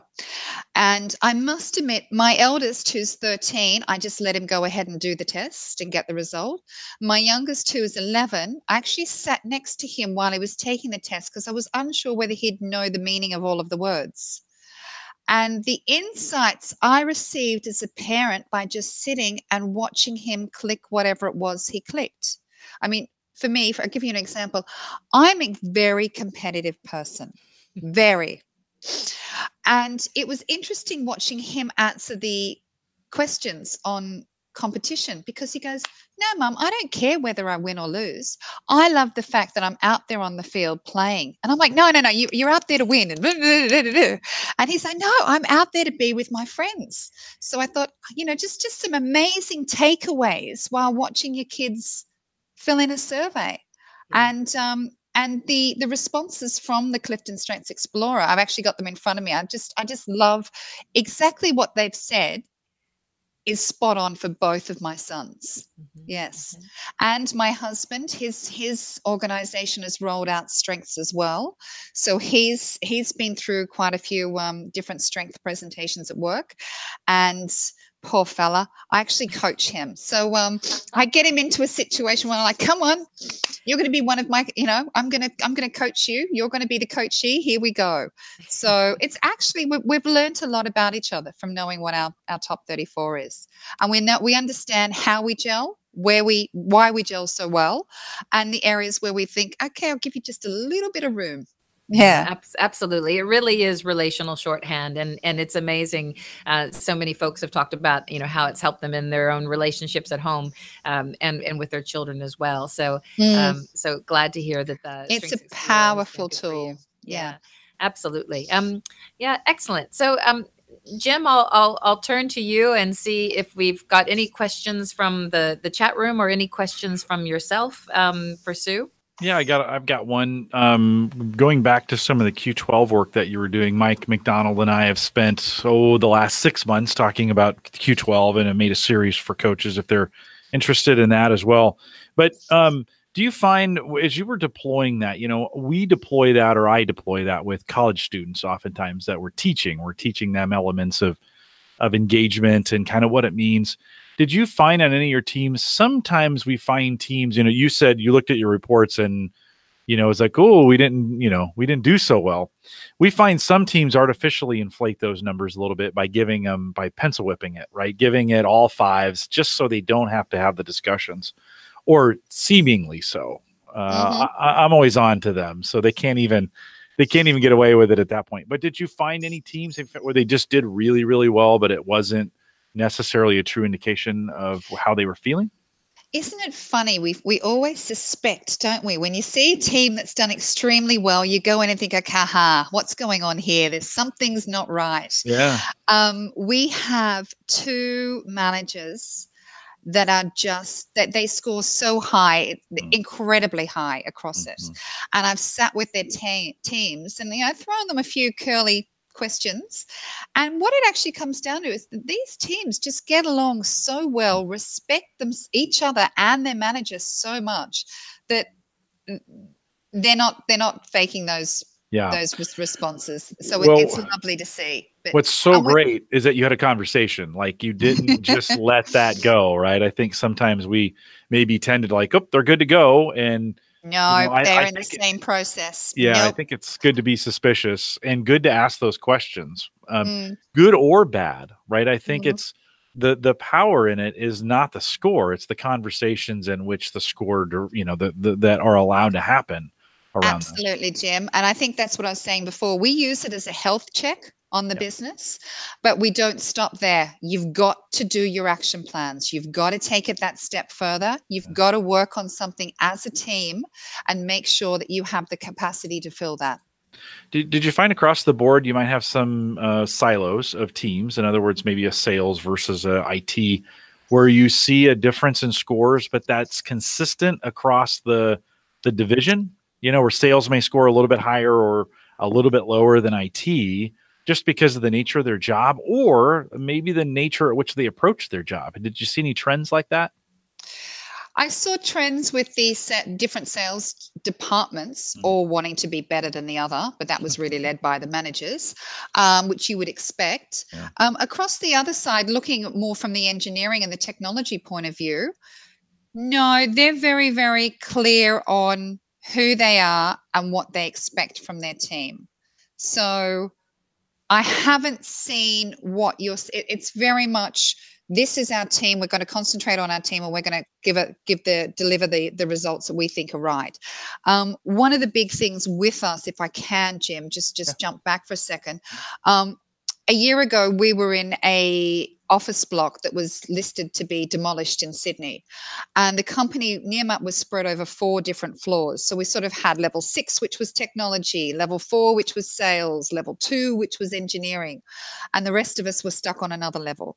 [SPEAKER 3] And I must admit, my eldest, who's 13, I just let him go ahead and do the test and get the result. My youngest, who is 11, I actually sat next to him while he was taking the test because I was unsure whether he'd know the meaning of all of the words. And the insights I received as a parent by just sitting and watching him click whatever it was he clicked. I mean, for me, I'll give you an example. I'm a very competitive person, very. And it was interesting watching him answer the questions on competition because he goes, no, Mum, I don't care whether I win or lose. I love the fact that I'm out there on the field playing. And I'm like, no, you're out there to win. And he's like, no, I'm out there to be with my friends. So I thought, just some amazing takeaways while watching your kids fill in a survey. And the responses from the CliftonStrengths Explorer, I've actually got them in front of me. I just love exactly what they've said is spot on for both of my sons. Yes. And my husband, his organization has rolled out strengths as well. So he's been through quite a few different strength presentations at work. And poor fella, I actually coach him. So I get him into a situation where I'm like, come on, you're going to be one of my, I'm going to coach you. You're going to be the coachee. Here we go. So it's actually, we've learned a lot about each other from knowing what our top 34 is. And we understand how we gel, why we gel so well, and the areas where we think, okay, I'll give you just a little bit of room. Yeah.
[SPEAKER 2] Absolutely. It really is relational shorthand, and it's amazing. So many folks have talked about, how it's helped them in their own relationships at home, and with their children as well. So so glad to hear that the
[SPEAKER 3] It's a
[SPEAKER 2] Strengths Explorer has been
[SPEAKER 3] powerful
[SPEAKER 2] good for you.
[SPEAKER 3] tool. Yeah.
[SPEAKER 2] Absolutely. Yeah, excellent. So Jim, I'll turn to you and see if we've got any questions from the chat room or any questions from yourself for Sue.
[SPEAKER 1] Yeah, I've got one. Going back to some of the Q12 work that you were doing, Mike McDonald and I have spent the last 6 months talking about Q12, and I made a series for coaches if they're interested in that as well. But do you find, as you were deploying that, we deploy that, or I deploy that with college students oftentimes that we're teaching them elements of engagement and kind of what it means. Did you find on any of your teams, sometimes we find teams, you said you looked at your reports and, it's like, oh, we didn't do so well. We find some teams artificially inflate those numbers a little bit by by pencil whipping it, right? Giving it all fives just so they don't have to have the discussions, or seemingly so. I'm always on to them, so they can't even get away with it at that point. But did you find any teams where they just did really, really well, but it wasn't necessarily a true indication of how they were feeling?
[SPEAKER 3] Isn't it funny? We always suspect, don't we? When you see a team that's done extremely well, you go in and think, okay, what's going on here? There's something's not right.
[SPEAKER 1] Yeah.
[SPEAKER 3] We have 2 managers that are that they score so high, incredibly high across it. And I've sat with their teams and thrown them a few curly questions. And what it actually comes down to is that these teams just get along so well, respect each other and their managers so much that they're not faking those responses. So it's lovely to see. But
[SPEAKER 1] what's so great is that you had a conversation. Like, you didn't just let that go, right? I think sometimes we maybe tend to like, oh, they're good to go. And
[SPEAKER 3] they're in the same process.
[SPEAKER 1] Yeah, I think it's good to be suspicious and good to ask those questions, good or bad, right? I think it's the power in it is not the score; it's the conversations in which the score, that are allowed to happen around.
[SPEAKER 3] Absolutely, Jim. And I think that's what I was saying before. We use it as a health check on the business, but we don't stop there. You've got to do your action plans. You've got to take it that step further. You've got to work on something as a team and make sure that you have the capacity to fill that.
[SPEAKER 1] Did you find across the board you might have some silos of teams? In other words, maybe a sales versus a IT, where you see a difference in scores, but that's consistent across the division? Where sales may score a little bit higher or a little bit lower than IT, just because of the nature of their job, or maybe the nature at which they approach their job. Did you see any trends like that?
[SPEAKER 3] I saw trends with these different sales departments all wanting to be better than the other, but that was really led by the managers, which you would expect. Yeah. Across the other side, looking more from the engineering and the technology point of view, no, they're very, very clear on who they are and what they expect from their team. So I haven't seen it's very much, this is our team. We're going to concentrate on our team, and we're going to deliver the results that we think are right. One of the big things with us, if I can, Jim, just jump back for a second. A year ago, we were in a office block that was listed to be demolished in Sydney. And the company, Nearmap, was spread over 4 different floors. So we sort of had level 6, which was technology, level 4, which was sales, level 2, which was engineering. And the rest of us were stuck on another level.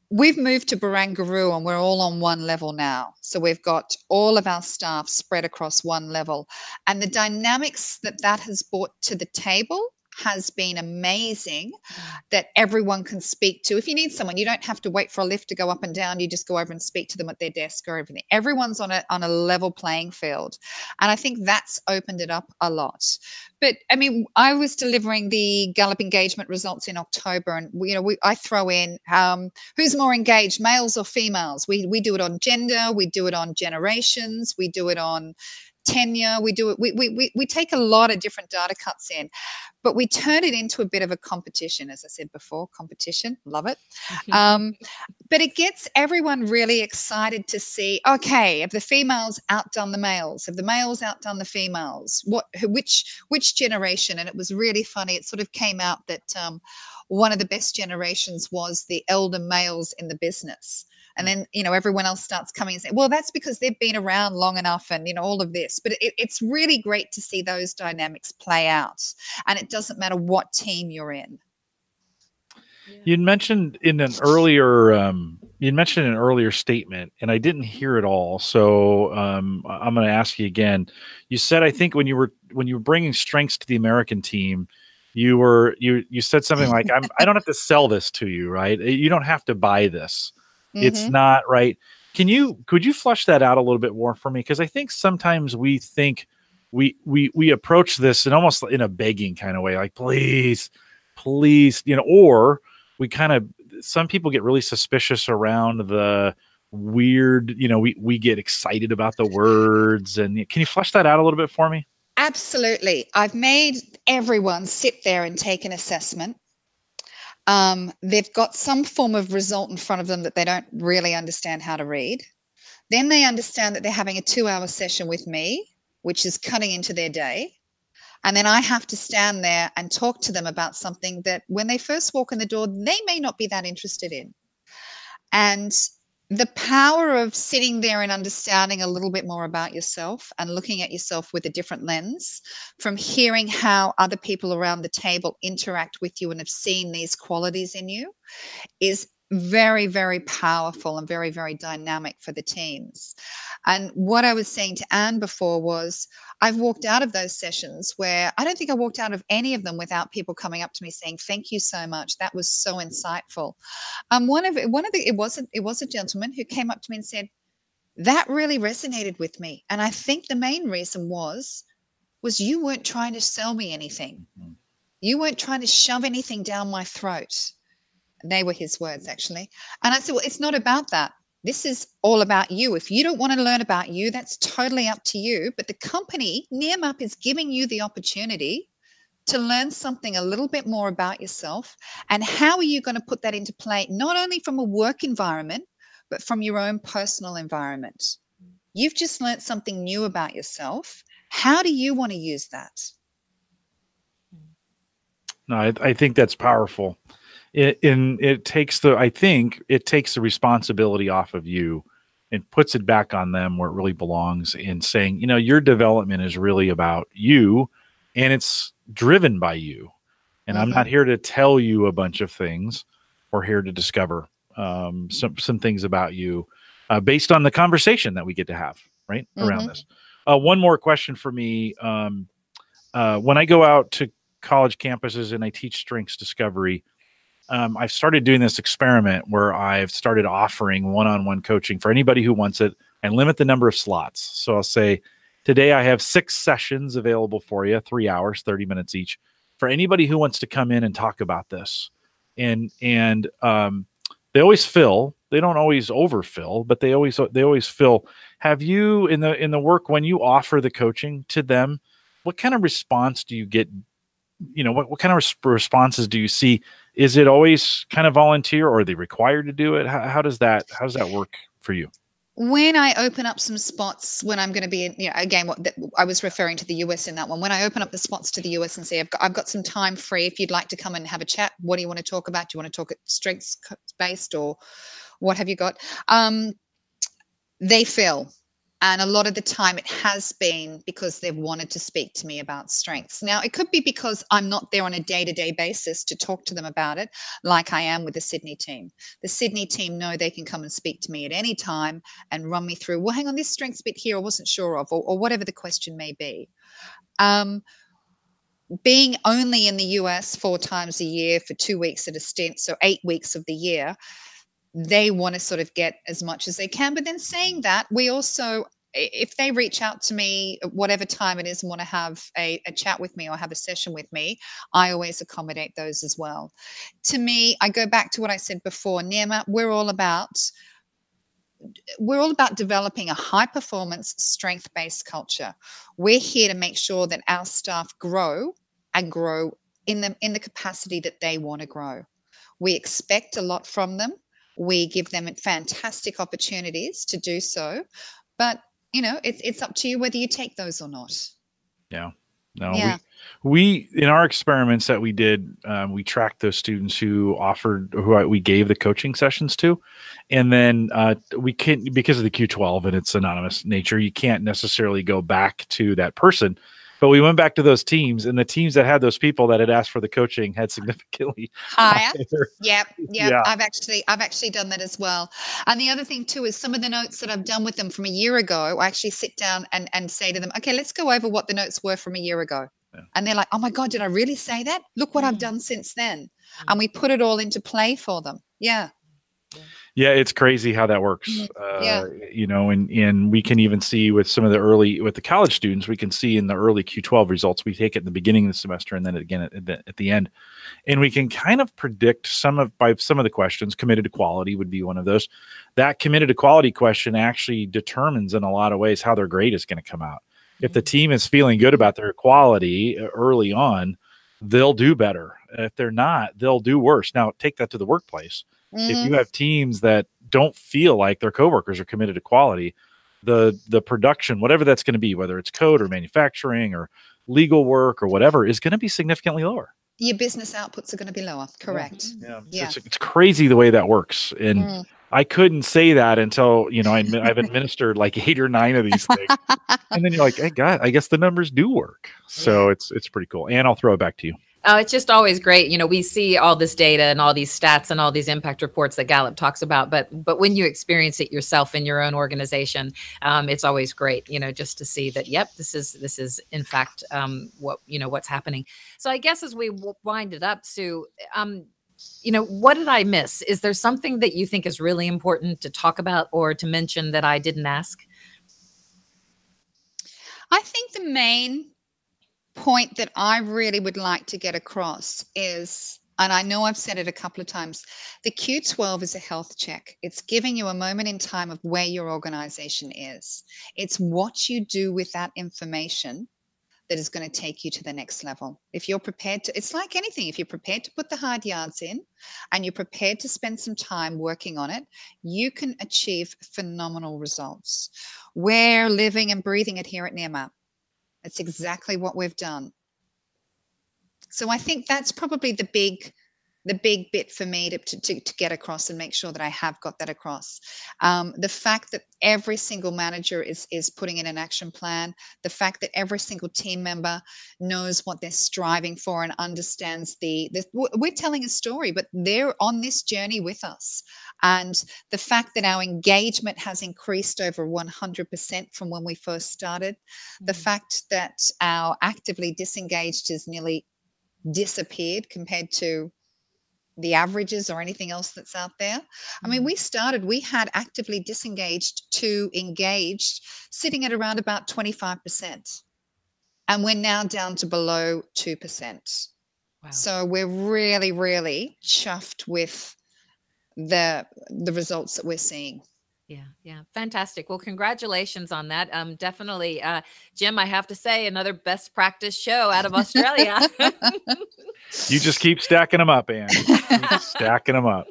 [SPEAKER 3] We've moved to Barangaroo and we're all on one level now. So we've got all of our staff spread across one level. And the dynamics that has brought to the table has been amazing, that everyone can speak to. If you need someone, you don't have to wait for a lift to go up and down. You just go over and speak to them at their desk or everything. Everyone's on a level playing field. And I think that's opened it up a lot. But I mean, I was delivering the Gallup engagement results in October, and I throw in who's more engaged, males or females. We do it on gender, we do it on generations, we do it on tenure. We do it. We take a lot of different data cuts in, but we turn it into a bit of a competition. As I said before, competition, love it. But it gets everyone really excited to see, okay, have the females outdone the males? Have the males outdone the females? Which generation? And it was really funny. It sort of came out that one of the best generations was the elder males in the business. And then, everyone else starts coming and saying, well, that's because they've been around long enough and, all of this. But it's really great to see those dynamics play out. And it doesn't matter what team you're in.
[SPEAKER 1] You mentioned in an earlier statement, and I didn't hear it all. So I'm going to ask you again. You said, I think when you were bringing strengths to the American team, you said something like, I don't have to sell this to you, right? You don't have to buy this. It's not right. Could you flesh that out a little bit more for me? Because I think sometimes we think we approach this in almost in a begging kind of way, like please, or we some people get really suspicious around the weird, we get excited about the words. And can you flesh that out a little bit for me?
[SPEAKER 3] Absolutely. I've made everyone sit there and take an assessment. They've got some form of result in front of them that they don't really understand how to read. Then they understand that they're having a 2-hour session with me, which is cutting into their day. And then I have to stand there and talk to them about something that when they first walk in the door, they may not be that interested in. And the power of sitting there and understanding a little bit more about yourself and looking at yourself with a different lens, from hearing how other people around the table interact with you and have seen these qualities in you, is very, very powerful and very, very dynamic for the teams. And what I was saying to Anne before was, I've walked out of those sessions where I don't think I walked out of any of them without people coming up to me saying, thank you so much. That was so insightful. It was a gentleman who came up to me and said, that really resonated with me. And I think the main reason was you weren't trying to sell me anything. You weren't trying to shove anything down my throat. They were his words, actually. And I said, well, it's not about that. This is all about you. If you don't want to learn about you, that's totally up to you. But the company, Nearmap, is giving you the opportunity to learn something a little bit more about yourself. And how are you going to put that into play, not only from a work environment, but from your own personal environment? You've just learned something new about yourself. How do you want to use that?
[SPEAKER 1] No, I think that's powerful. It takes the responsibility off of you and puts it back on them where it really belongs, in saying, your development is really about you and it's driven by you. And I'm not here to tell you a bunch of things. We're here to discover some things about you based on the conversation that we get to have around this. One more question for me. When I go out to college campuses and I teach strengths discovery, I've started doing this experiment where I've started offering one-on-one coaching for anybody who wants it, and limit the number of slots. So I'll say, today I have 6 sessions available for you, 3 hours, 30 minutes each, for anybody who wants to come in and talk about this. And they always fill. They don't always overfill, but they always fill. Have you, in the work, when you offer the coaching to them, what kind of response do you get? What kind of responses do you see? Is it always kind of volunteer, or are they required to do it? How does that work for you?
[SPEAKER 3] When I open up some spots, when I'm going to be in, again, I was referring to the US in that one. When I open up the spots to the US and say, I've got some time free, if you'd like to come and have a chat, what do you want to talk about? Do you want to talk at strengths based, or what have you got? They fill. And a lot of the time it has been because they've wanted to speak to me about strengths. Now, it could be because I'm not there on a day-to-day basis to talk to them about it, like I am with the Sydney team. The Sydney team know they can come and speak to me at any time and run me through, well, hang on, this strengths bit here I wasn't sure of, or whatever the question may be. Being only in the US 4 times a year for 2 weeks at a stint, so 8 weeks of the year, they want to sort of get as much as they can. But then saying that, we also, if they reach out to me at whatever time it is and want to have a chat with me or have a session with me, I always accommodate those as well. To me, I go back to what I said before, Nearmap, we're all about we're all about developing a high-performance, strength-based culture. We're here to make sure that our staff grow and grow in the capacity that they want to grow. We expect a lot from them. We give them fantastic opportunities to do so, but it's up to you whether you take those or not.
[SPEAKER 1] Yeah. No,
[SPEAKER 3] Yeah.
[SPEAKER 1] we in our experiments that we did, we tracked those students who we gave the coaching sessions to, and then we can't, because of the Q12 and its anonymous nature, you can't necessarily go back to that person. But we went back to those teams, and the teams that had those people that had asked for the coaching had significantly
[SPEAKER 3] higher.
[SPEAKER 1] higher.
[SPEAKER 3] Yep.
[SPEAKER 1] Yeah.
[SPEAKER 3] I've actually done that as well. And the other thing too is some of the notes that I've done with them from a year ago, I actually sit down and say to them, okay, let's go over what the notes were from a year ago.
[SPEAKER 1] Yeah.
[SPEAKER 3] And they're like, oh my God, did I really say that? Look what I've done since then. And we put it all into play for them. Yeah.
[SPEAKER 1] Yeah, it's crazy how that works.
[SPEAKER 3] Yeah.
[SPEAKER 1] And we can even see with some of with the college students, we can see in the early Q12 results, we take it in the beginning of the semester and then again at the end. And we can kind of predict by some of the questions. Committed to quality would be one of those. That committed to quality question actually determines in a lot of ways how their grade is going to come out. If the team is feeling good about their quality early on, they'll do better. If they're not, they'll do worse. Now, take that to the workplace. If you have teams that don't feel like their coworkers are committed to quality, the production, whatever that's going to be, whether it's code or manufacturing or legal work or whatever, is going to be significantly lower.
[SPEAKER 3] Your business outputs are going to be lower. Correct.
[SPEAKER 1] Yeah. It's crazy the way that works. And I couldn't say that until, I've administered like 8 or 9 of these things. And then you're like, hey, God, I guess the numbers do work. So it's pretty cool. And I'll throw it back to you.
[SPEAKER 2] It's just always great. We see all this data and all these stats and all these impact reports that Gallup talks about, but when you experience it yourself in your own organization, it's always great, just to see that, yep, this is in fact what's happening. So I guess as we wind it up, Sue, what did I miss? Is there something that you think is really important to talk about or to mention that I didn't ask?
[SPEAKER 3] I think the main point that I really would like to get across is, and I know I've said it a couple of times, the Q12 is a health check. It's giving you a moment in time of where your organization is. It's what you do with that information that is going to take you to the next level. If you're prepared to, it's like anything, if you're prepared to put the hard yards in and you're prepared to spend some time working on it, you can achieve phenomenal results. We're living and breathing it here at Nearmap. It's exactly what we've done. So I think that's probably the big bit for me to get across and make sure that I have got that across. The fact that every single manager is putting in an action plan, the fact that every single team member knows what they're striving for and understands we're telling a story, but they're on this journey with us. And the fact that our engagement has increased over 100% from when we first started, the fact that our actively disengaged has nearly disappeared compared to the averages or anything else that's out there. I mean, we had actively disengaged to engaged sitting at around about 25%. And we're now down to below 2%. Wow. So we're really, really chuffed with the results that we're seeing.
[SPEAKER 2] Yeah. Fantastic. Well, congratulations on that. Definitely, Jim, I have to say, another best practice show out of Australia.
[SPEAKER 1] You just keep stacking them up, Ann. Keep stacking them up.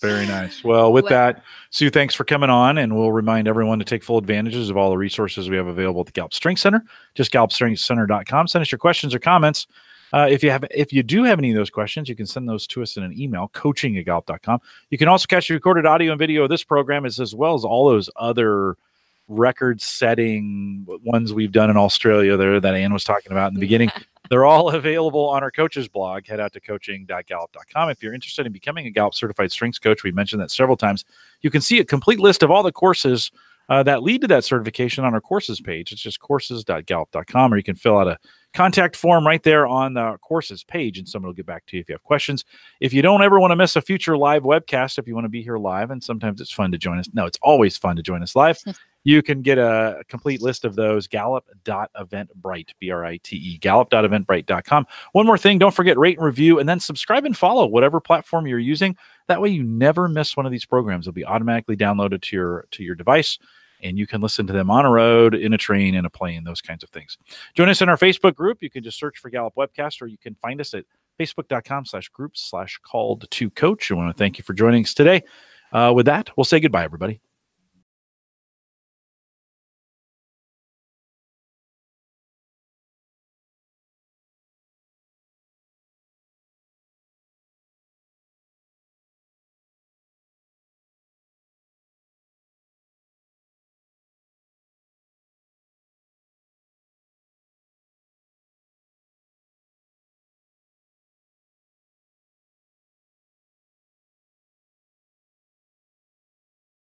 [SPEAKER 1] Very nice. Well, with that, Sue, thanks for coming on, and we'll remind everyone to take full advantages of all the resources we have available at the Gallup Strengths Center. Just GallupStrengthsCenter.com. Send us your questions or comments. If you do have any of those questions, you can send those to us in an email, coaching@gallup.com. You can also catch the recorded audio and video of this program as well as all those other record-setting ones we've done in Australia there that Ann was talking about in the beginning. They're all available on our coaches blog. Head out to coaching.gallup.com. If you're interested in becoming a Gallup Certified Strengths Coach, we've mentioned that several times, you can see a complete list of all the courses that lead to that certification on our courses page. It's just courses.gallup.com, or you can fill out a contact form right there on the courses page, and someone will get back to you if you have questions. If you don't ever want to miss a future live webcast, if you want to be here live, and sometimes it's fun to join us. No, it's always fun to join us live. You can get a complete list of those, gallup.eventbrite, B-R-I-T-E, gallup.eventbrite.com. One more thing, don't forget, rate and review, and then subscribe and follow whatever platform you're using. That way you never miss one of these programs. They'll be automatically downloaded to your device, and you can listen to them on a road, in a train, in a plane, those kinds of things. Join us in our Facebook group. You can just search for Gallup Webcast, or you can find us at facebook.com/groups/called to coach. I want to thank you for joining us today. With that, we'll say goodbye, everybody.